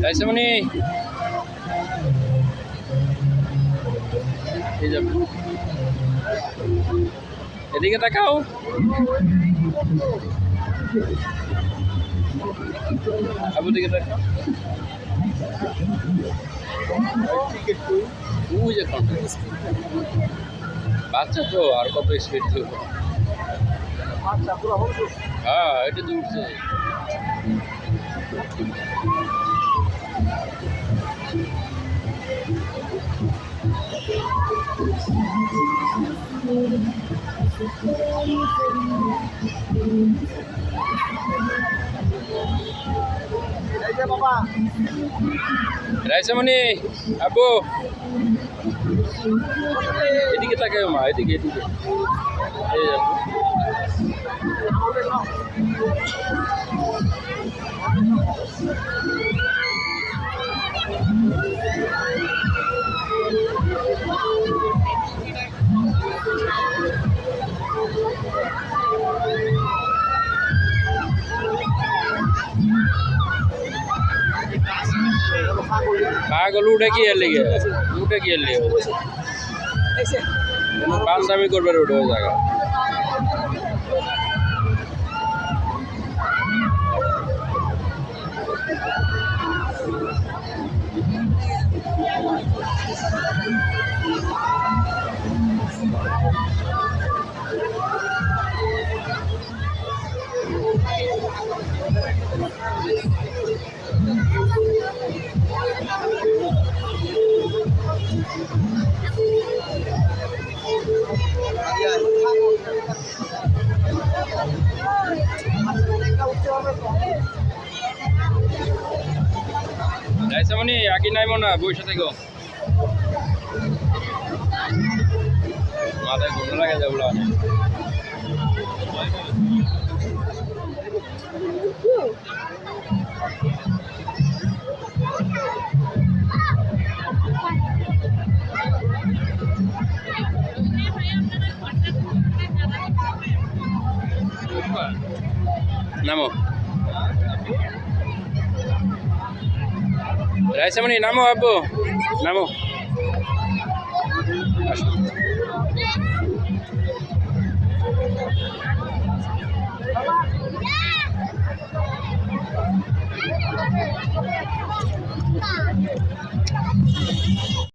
রাইসামণি এদিকে তাকাও। আবু দিকে তাকাও। বাচ্চা তো আর কত স্পিড ছিল। হ্যাঁ এটা তো উঠছে। রাইসামণি আব্বু এদিকে তাকাও মা, এদিকে এদিকে। এই আব্বু পাগল উঠে কি এর লেগে উঠে কি এর লেগে পান্তামি করবে উঠে ওই জায়গা। রাইসামণি আগে নাইমো না, বসে থেকো। মাথায় ঘুম লাগে যাবো। নামো রাইসামণি, নামো আব্বু নামো।